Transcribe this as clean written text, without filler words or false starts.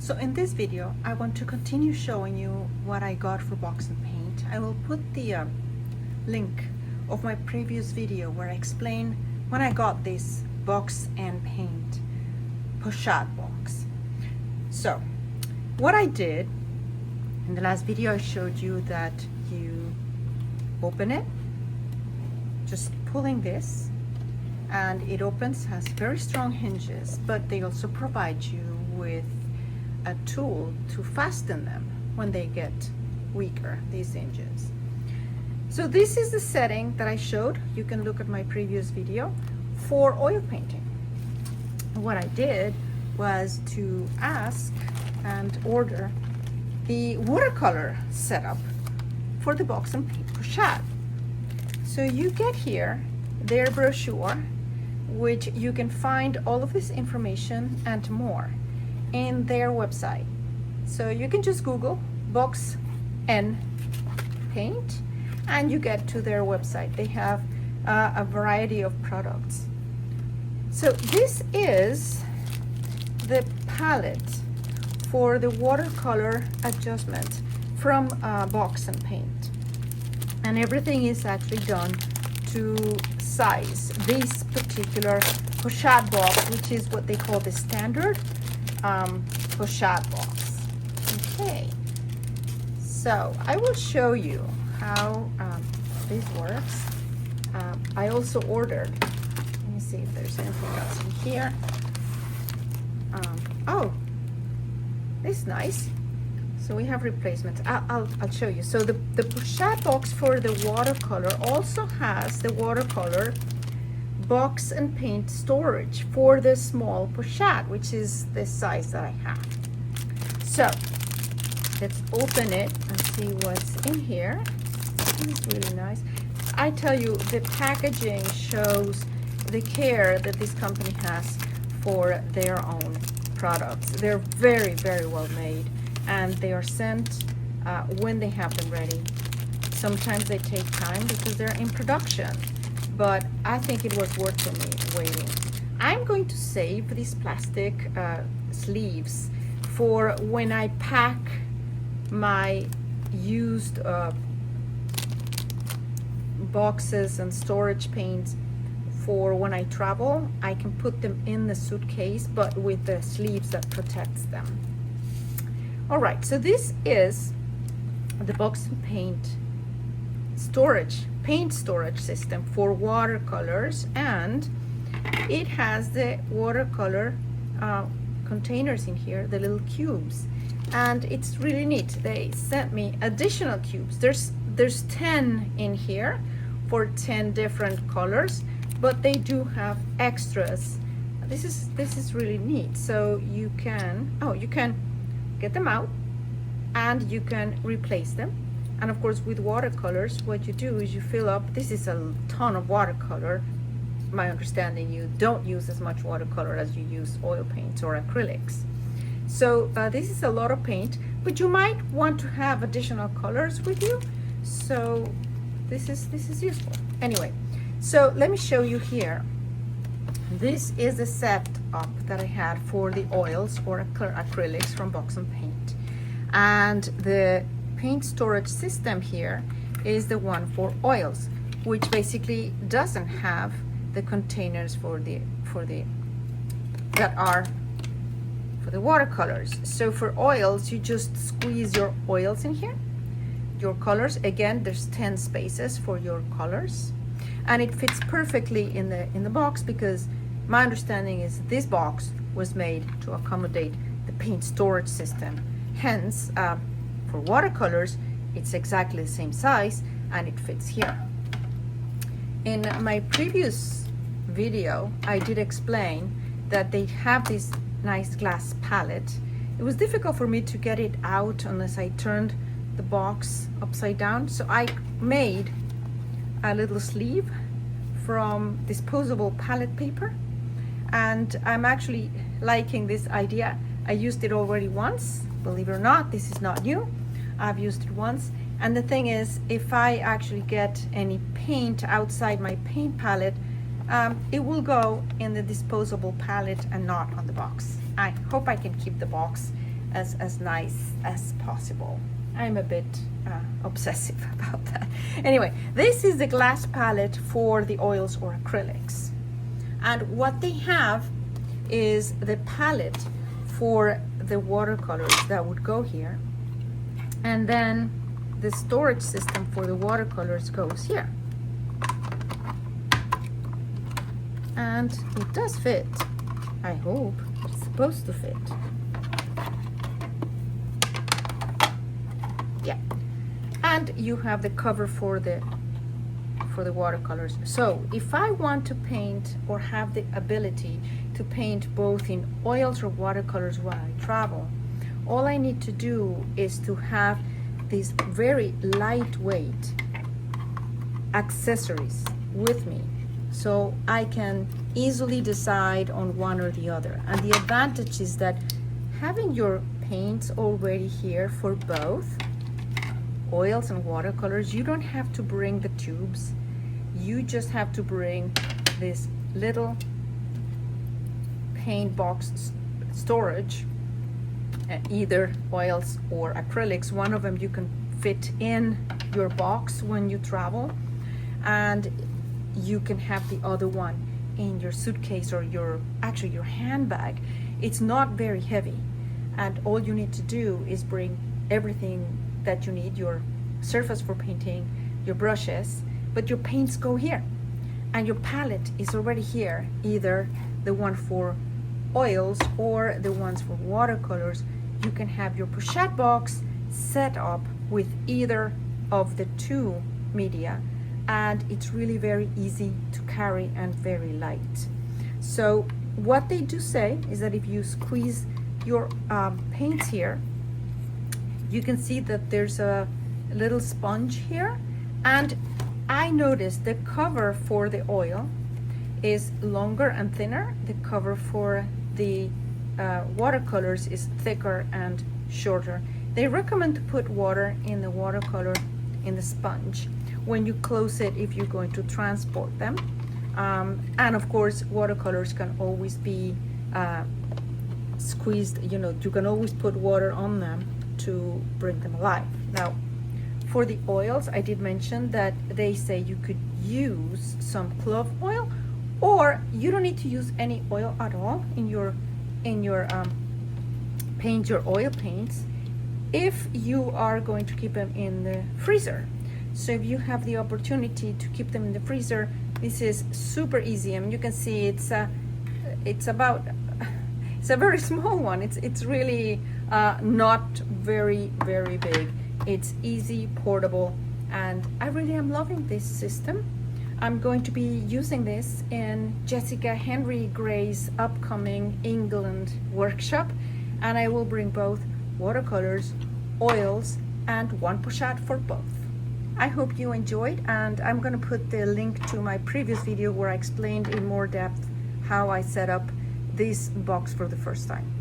So in this video, I want to continue showing you what I got for box and paint. I will put the link of my previous video where I explain when I got this box and paint pochade box. So what I did in the last video, I showed you that you open it, just pulling this, and it opens, has very strong hinges, but they also provide you with a tool to fasten them when they get weaker, these hinges. So this is the setting that I showed. You can look at my previous video for oil painting. What I did was to ask and order the watercolor setup for the box and paint pochade. So you get here their brochure, which you can find all of this information and more in their website. So you can just Google box and paint and you get to their website. They have a variety of products. So this is the palette for the watercolor adjustment from box and paint, and everything is actually done to size this particular pochade box, which is what they call the standard pochade box. Okay, so I will show you how this works. I also ordered, let me see if there's anything else in here. Oh, it's nice. So we have replacements. I'll show you. So the pochade box for the watercolor also has the watercolor box and paint storage for the small pochade, which is the size that I have. So let's open it and see what's in here. It's really nice. I tell you, the packaging shows the care that this company has for their own products. They're very, very well made, and they are sent when they have them ready. Sometimes they take time because they're in production, but I think it was worth for me waiting. I'm going to save these plastic sleeves for when I pack my used boxes and storage paints. For when I travel, I can put them in the suitcase, but with the sleeves that protects them. All right, so this is the box and paint storage system for watercolors, and it has the watercolor containers in here, the little cubes, and it's really neat. They sent me additional cubes. There's 10 in here for 10 different colors, but they do have extras. This is really neat. So you can get them out and you can replace them. And of course, with watercolors, what you do is you fill up. This is a ton of watercolor. My understanding, you don't use as much watercolor as you use oil paints or acrylics. So this is a lot of paint, but you might want to have additional colors with you. So this is useful. Anyway, so let me show you here. This is the setup that I had for the oils or acrylics from box and paint, and the paint storage system here is the one for oils, which basically doesn't have the containers for the watercolors. So for oils, you just squeeze your oils in here, your colors. Again, there's 10 spaces for your colors, and it fits perfectly in the box, because my understanding is this box was made to accommodate the paint storage system. Hence, for watercolors, it's exactly the same size and it fits here. In my previous video, I did explain that they have this nice glass palette. It was difficult for me to get it out unless I turned the box upside down. So I made a little sleeve from disposable palette paper, and I'm actually liking this idea. I used it already once, believe it or not. This is not new. I've used it once, and the thing is, if I actually get any paint outside my paint palette, it will go in the disposable palette and not on the box. I hope I can keep the box as nice as possible. I'm a bit obsessive about that. Anyway, this is the glass palette for the oils or acrylics. And what they have is the palette for the watercolors that would go here. And then the storage system for the watercolors goes here. And it does fit. I hope it's supposed to fit. Yeah. And you have the cover for the watercolors. So if I want to paint or have the ability to paint both in oils or watercolors while I travel, all I need to do is to have these very lightweight accessories with me, so I can easily decide on one or the other. And the advantage is that having your paints already here for both oils and watercolors, you don't have to bring the tubes. You just have to bring this little paint box storage, either oils or acrylics. One of them you can fit in your box when you travel, and you can have the other one in your suitcase or your handbag. It's not very heavy, and all you need to do is bring everything that you need, your surface for painting, your brushes, but your paints go here, and your palette is already here, either the one for oils or the ones for watercolors. You can have your pochette box set up with either of the two media, and it's really very easy to carry and very light. So what they do say is that if you squeeze your paints here, you can see that there's a little sponge here, and I noticed the cover for the oil is longer and thinner. The cover for the watercolors is thicker and shorter. They recommend to put water in the watercolor in the sponge when you close it if you're going to transport them. And of course, watercolors can always be squeezed. You know, you can always put water on them to bring them alive. Now, for the oils, I did mention that they say you could use some clove oil, or you don't need to use any oil at all in your paint, your oil paints, if you are going to keep them in the freezer. So if you have the opportunity to keep them in the freezer, this is super easy. I mean, you can see it's a very small one. It's really not very big. It's easy, portable, and I really am loving this system. I'm going to be using this in Jessica Henry Gray's upcoming England workshop, and I will bring both watercolors, oils, and one pochette for both. I hope you enjoyed, and I'm going to put the link to my previous video where I explained in more depth how I set up this box for the first time.